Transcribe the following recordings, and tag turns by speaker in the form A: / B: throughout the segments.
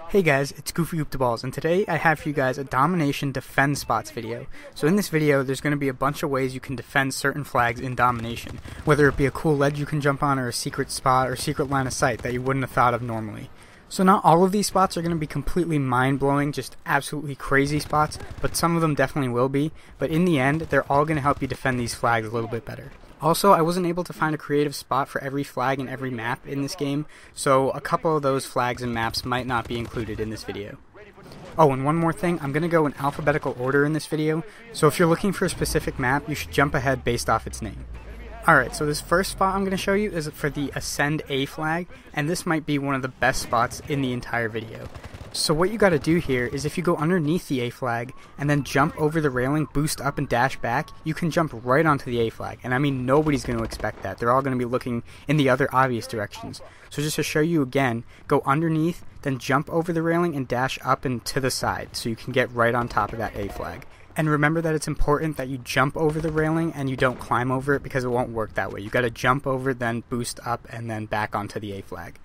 A: Hey guys, it's Goofy Hoop the Balls, and today I have for you guys a Domination defend spots video. So in this video, there's going to be a bunch of ways you can defend certain flags in Domination, whether it be a cool ledge you can jump on or a secret spot or secret line of sight that you wouldn't have thought of normally. So not all of these spots are going to be completely mind-blowing, just absolutely crazy spots, but some of them definitely will be, but in the end, they're all going to help you defend these flags a little bit better. Also, I wasn't able to find a creative spot for every flag and every map in this game, so a couple of those flags and maps might not be included in this video. Oh, and one more thing, I'm going to go in alphabetical order in this video, so if you're looking for a specific map, you should jump ahead based off its name. Alright, so this first spot I'm going to show you is for the Ascend A flag, and this might be one of the best spots in the entire video. So what you gotta do here is if you go underneath the A flag and then jump over the railing, boost up and dash back, you can jump right onto the A flag. And I mean, nobody's gonna expect that. They're all gonna be looking in the other obvious directions. So just to show you again, go underneath, then jump over the railing and dash up and to the side so you can get right on top of that A flag. And remember that it's important that you jump over the railing and you don't climb over it because it won't work that way. You gotta jump over, then boost up, and then back onto the A flag.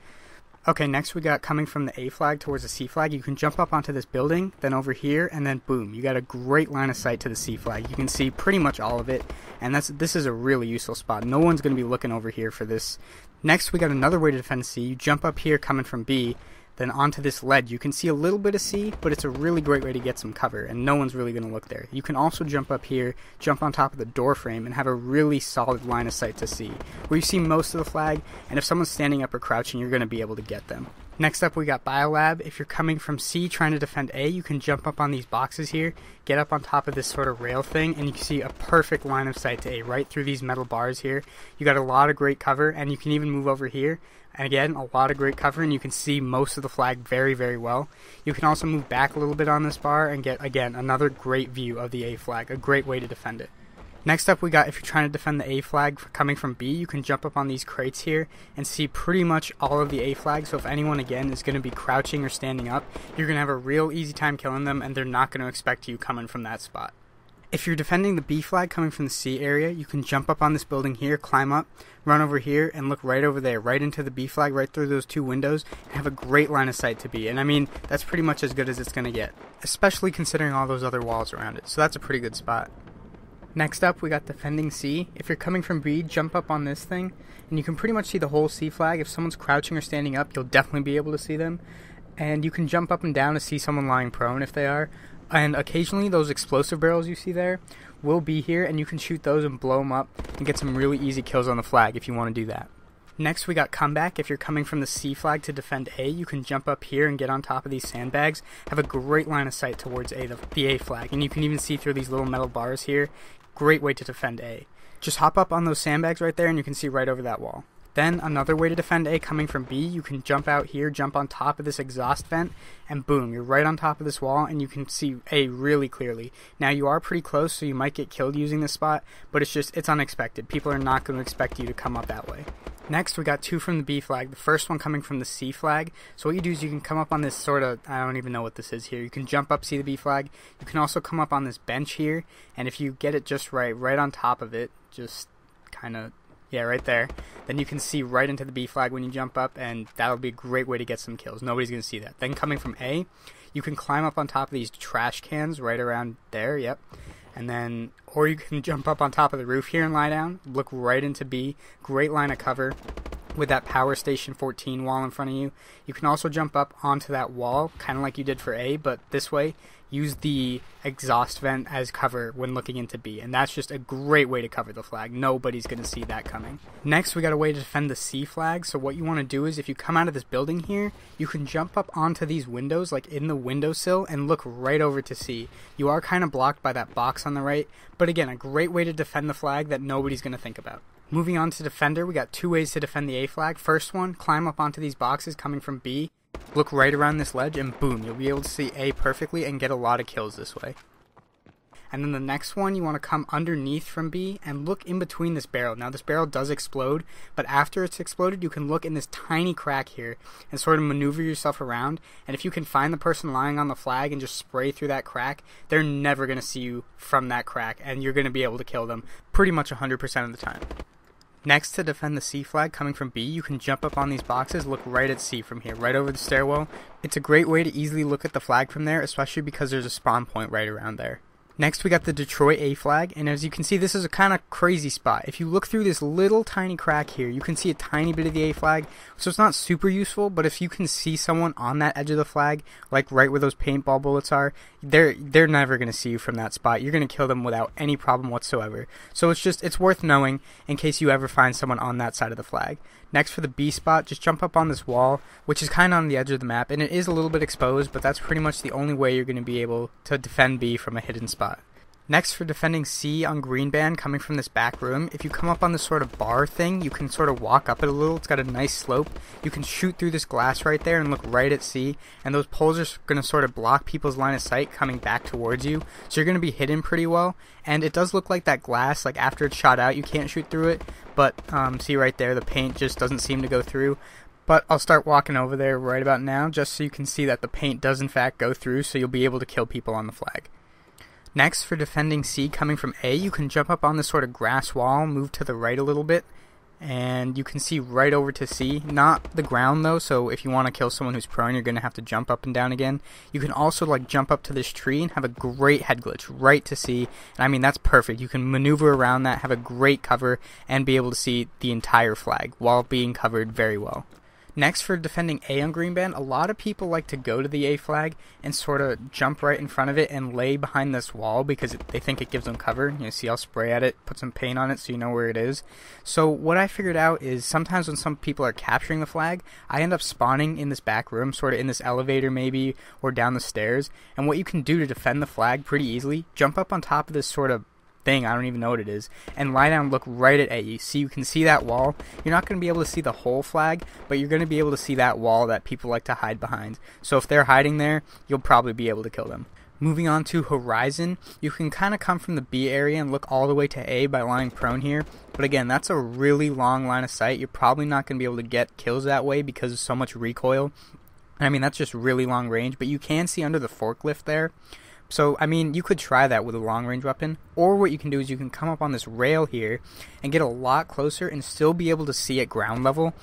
A: Okay, next we got coming from the A flag towards the C flag. You can jump up onto this building, then over here, and then boom, you got a great line of sight to the C flag. You can see pretty much all of it, and this is a really useful spot. No one's going to be looking over here for this. Next, we got another way to defend C. You jump up here coming from B, then onto this ledge. You can see a little bit of C, but it's a really great way to get some cover, and no one's really going to look there. You can also jump up here, jump on top of the door frame, and have a really solid line of sight to C, where you see most of the flag, and if someone's standing up or crouching, you're going to be able to get them. Next up, we got Biolab. If you're coming from C trying to defend A, you can jump up on these boxes here, get up on top of this sort of rail thing, and you can see a perfect line of sight to A right through these metal bars here. You got a lot of great cover, and you can even move over here. And again, a lot of great cover, and you can see most of the flag very, very well. You can also move back a little bit on this bar and get, again, another great view of the A flag, a great way to defend it. Next up, we got, if you're trying to defend the A flag coming from B, you can jump up on these crates here and see pretty much all of the A flags. So if anyone, again, is going to be crouching or standing up, you're going to have a real easy time killing them, and they're not going to expect you coming from that spot. If you're defending the B flag coming from the C area, you can jump up on this building here, climb up, run over here, and look right over there, right into the B flag, right through those two windows, and have a great line of sight to B. And I mean, that's pretty much as good as it's going to get, especially considering all those other walls around it. So that's a pretty good spot. Next up, we got defending C. If you're coming from B, jump up on this thing, and you can pretty much see the whole C flag. If someone's crouching or standing up, you'll definitely be able to see them. And you can jump up and down to see someone lying prone if they are. And occasionally those explosive barrels you see there will be here, and you can shoot those and blow them up and get some really easy kills on the flag if you want to do that. Next, we got comeback. If you're coming from the C flag to defend A, you can jump up here and get on top of these sandbags, have a great line of sight towards the A flag, and you can even see through these little metal bars here. Great way to defend A. Just hop up on those sandbags right there and you can see right over that wall. Then another way to defend A coming from B, you can jump out here, jump on top of this exhaust vent, and boom, you're right on top of this wall and you can see A really clearly. Now you are pretty close, so you might get killed using this spot, but it's unexpected. People are not going to expect you to come up that way. Next, we got two from the B flag, the first one coming from the C flag. So what you do is you can come up on this sort of, I don't even know what this is here. You can jump up, see the B flag. You can also come up on this bench here, and if you get it just right on top of it, just kind of, yeah, right there, then you can see right into the B flag when you jump up, and that'll be a great way to get some kills. Nobody's going to see that. Then coming from A, you can climb up on top of these trash cans right around there, yep. And then, or you can jump up on top of the roof here and lie down, look right into B, great line of cover with that Power Station 14 wall in front of you. You can also jump up onto that wall, kind of like you did for A, but this way, use the exhaust vent as cover when looking into B, and that's just a great way to cover the flag. Nobody's going to see that coming. Next, we got a way to defend the C flag. So what you want to do is if you come out of this building here, you can jump up onto these windows, like in the windowsill, and look right over to C. You are kind of blocked by that box on the right, but again, a great way to defend the flag that nobody's going to think about. Moving on to defender, we got two ways to defend the A flag. First one, climb up onto these boxes coming from B, look right around this ledge, and boom, you'll be able to see A perfectly and get a lot of kills this way. And then the next one, you want to come underneath from B and look in between this barrel. Now this barrel does explode, but after it's exploded, you can look in this tiny crack here and sort of maneuver yourself around. And if you can find the person lying on the flag and just spray through that crack, they're never going to see you from that crack, and you're going to be able to kill them pretty much 100% of the time. Next, to defend the C flag coming from B, you can jump up on these boxes, look right at C from here, right over the stairwell. It's a great way to easily look at the flag from there, especially because there's a spawn point right around there. Next, we got the Detroit A flag, and as you can see, this is a kind of crazy spot. If you look through this little tiny crack here, you can see a tiny bit of the A flag, so it's not super useful, but if you can see someone on that edge of the flag, like right where those paintball bullets are, they're never going to see you from that spot. You're going to kill them without any problem whatsoever. So it's worth knowing in case you ever find someone on that side of the flag. Next, for the B spot, just jump up on this wall, which is kind of on the edge of the map, and it is a little bit exposed, but that's pretty much the only way you're going to be able to defend B from a hidden spot. Next, for defending C on green band coming from this back room, if you come up on this sort of bar thing, you can sort of walk up it a little. It's got a nice slope. You can shoot through this glass right there and look right at C, and those poles are going to sort of block people's line of sight coming back towards you, so you're going to be hidden pretty well. And it does look like that glass, like after it's shot out, you can't shoot through it, but see right there, the paint just doesn't seem to go through. But I'll start walking over there right about now, just so you can see that the paint does in fact go through, so you'll be able to kill people on the flag. Next, for defending C coming from A, you can jump up on this sort of grass wall, move to the right a little bit, and you can see right over to C. Not the ground though, so if you want to kill someone who's prone, you're going to have to jump up and down again. You can also like jump up to this tree and have a great head glitch right to C, and I mean that's perfect. You can maneuver around that, have a great cover, and be able to see the entire flag while being covered very well. Next, for defending A on green band, a lot of people like to go to the A flag and sort of jump right in front of it and lay behind this wall because they think it gives them cover. You see, I'll spray at it, put some paint on it so you know where it is. So what I figured out is sometimes when some people are capturing the flag, I end up spawning in this back room, sort of in this elevator maybe, or down the stairs. And what you can do to defend the flag pretty easily, jump up on top of this sort of thing, I don't even know what it is, and lie down and look right at A. So you can see that wall. You're not going to be able to see the whole flag, but you're going to be able to see that wall that people like to hide behind. So if they're hiding there, you'll probably be able to kill them. Moving on to Horizon, you can kind of come from the B area and look all the way to A by lying prone here, but again, that's a really long line of sight. You're probably not going to be able to get kills that way because of so much recoil. I mean, that's just really long range, but you can see under the forklift there. So, I mean, you could try that with a long-range weapon, or what you can do is you can come up on this rail here and get a lot closer and still be able to see at ground level.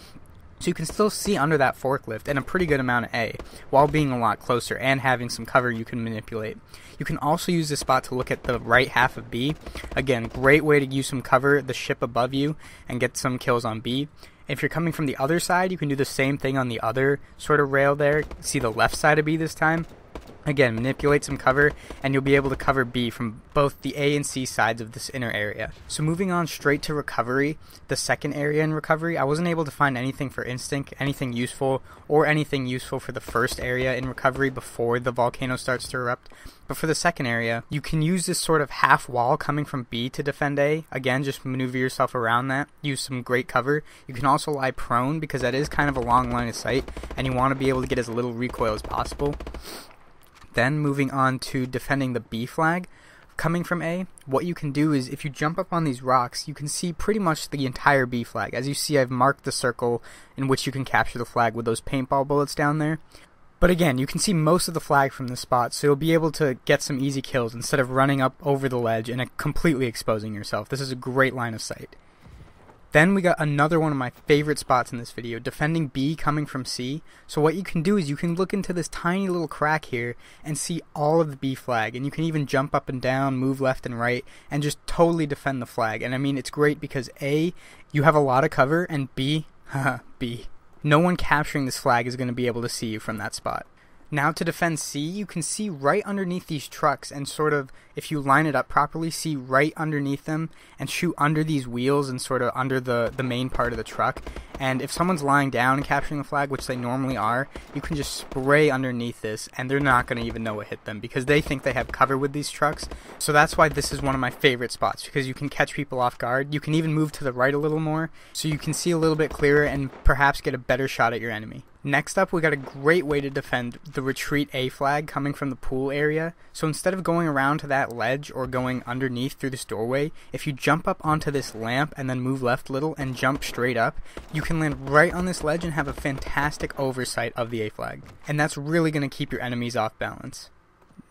A: So you can still see under that forklift and a pretty good amount of A, while being a lot closer and having some cover you can manipulate. You can also use this spot to look at the right half of B. Again, great way to use some cover, the ship above you, and get some kills on B. If you're coming from the other side, you can do the same thing on the other sort of rail there. See the left side of B this time. Again, manipulate some cover, and you'll be able to cover B from both the A and C sides of this inner area. So moving on straight to recovery, the second area in recovery, I wasn't able to find anything for instinct, anything useful, or anything useful for the first area in recovery before the volcano starts to erupt. But for the second area, you can use this sort of half wall coming from B to defend A. Again, just maneuver yourself around that. Use some great cover. You can also lie prone because that is kind of a long line of sight, and you want to be able to get as little recoil as possible. Then moving on to defending the B flag coming from A, what you can do is if you jump up on these rocks, you can see pretty much the entire B flag. As you see, I've marked the circle in which you can capture the flag with those paintball bullets down there. But again, you can see most of the flag from this spot, so you'll be able to get some easy kills instead of running up over the ledge and completely exposing yourself. This is a great line of sight. Then we got another one of my favorite spots in this video, defending B coming from C. So what you can do is you can look into this tiny little crack here and see all of the B flag, and you can even jump up and down, move left and right, and just totally defend the flag. And I mean, it's great because A, you have a lot of cover, and B, B, no one capturing this flag is going to be able to see you from that spot. Now to defend C, you can see right underneath these trucks and sort of, if you line it up properly, see right underneath them and shoot under these wheels and sort of under the main part of the truck. And if someone's lying down and capturing the flag, which they normally are, you can just spray underneath this and they're not going to even know what hit them because they think they have cover with these trucks. So that's why this is one of my favorite spots, because you can catch people off guard. You can even move to the right a little more so you can see a little bit clearer and perhaps get a better shot at your enemy. Next up, we got a great way to defend the retreat A flag coming from the pool area. So instead of going around to that ledge or going underneath through this doorway, if you jump up onto this lamp and then move left a little and jump straight up, you can land right on this ledge and have a fantastic oversight of the A flag. And that's really going to keep your enemies off balance.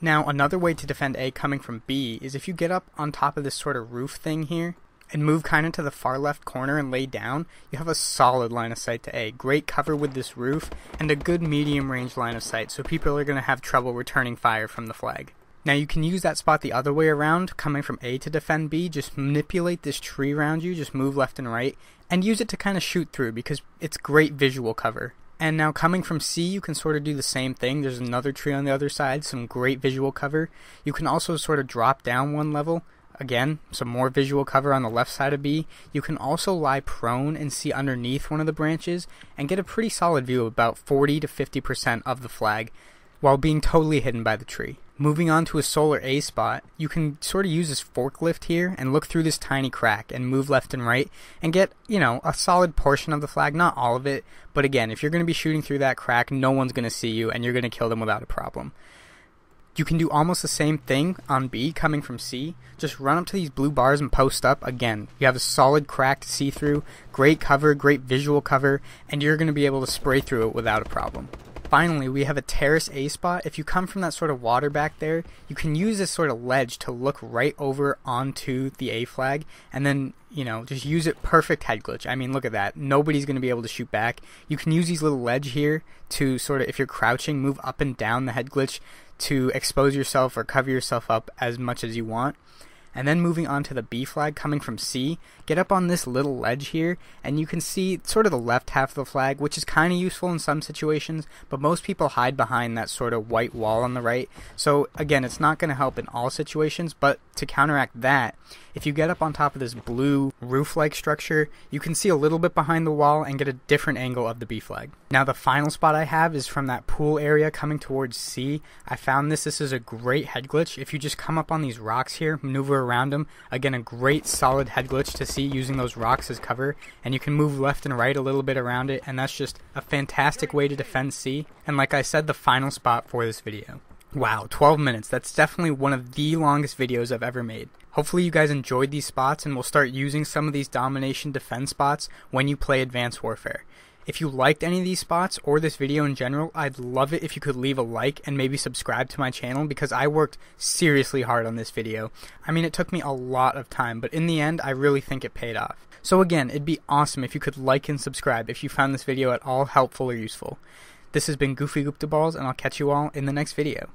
A: Now, another way to defend A coming from B is if you get up on top of this sort of roof thing here, and move kind of to the far left corner and lay down, you have a solid line of sight to A. Great cover with this roof, and a good medium range line of sight, so people are going to have trouble returning fire from the flag. Now you can use that spot the other way around, coming from A to defend B. Just manipulate this tree around you, just move left and right, and use it to kind of shoot through because it's great visual cover. And now coming from C, you can sort of do the same thing. There's another tree on the other side, some great visual cover. You can also sort of drop down one level. Again, some more visual cover on the left side of B. You can also lie prone and see underneath one of the branches and get a pretty solid view of about 40 to 50% of the flag while being totally hidden by the tree. Moving on to a solar A spot, you can sort of use this forklift here and look through this tiny crack and move left and right and get, a solid portion of the flag, not all of it, but again, if you're going to be shooting through that crack, no one's going to see you and you're going to kill them without a problem. You can do almost the same thing on B coming from C. Just run up to these blue bars and post up. Again, you have a solid crack to see through, great cover, great visual cover, and you're going to be able to spray through it without a problem. Finally, we have a terrace A spot. If you come from that sort of water back there, you can use this sort of ledge to look right over onto the A flag and then, just use it perfect head glitch. I mean, look at that. Nobody's going to be able to shoot back. You can use these little ledge here to sort of, if you're crouching, move up and down the head glitch to expose yourself or cover yourself up as much as you want. And then moving on to the B flag coming from C, get up on this little ledge here and you can see sort of the left half of the flag, which is kind of useful in some situations, but most people hide behind that sort of white wall on the right. So again, it's not going to help in all situations, but to counteract that, if you get up on top of this blue roof-like structure, you can see a little bit behind the wall and get a different angle of the B flag. Now the final spot I have is from that pool area coming towards C. I found this is a great head glitch. If you just come up on these rocks here, maneuver around them, again a great solid head glitch to see using those rocks as cover, and you can move left and right a little bit around it, and that's just a fantastic way to defend C. And like I said, the final spot for this video. Wow, 12 minutes. That's definitely one of the longest videos I've ever made. Hopefully you guys enjoyed these spots and will start using some of these domination defense spots when you play Advanced Warfare. If you liked any of these spots or this video in general, I'd love it if you could leave a like and maybe subscribe to my channel because I worked seriously hard on this video. I mean, it took me a lot of time, but in the end, I really think it paid off. So again, it'd be awesome if you could like and subscribe if you found this video at all helpful or useful. This has been Goofy Goop the Balls, and I'll catch you all in the next video.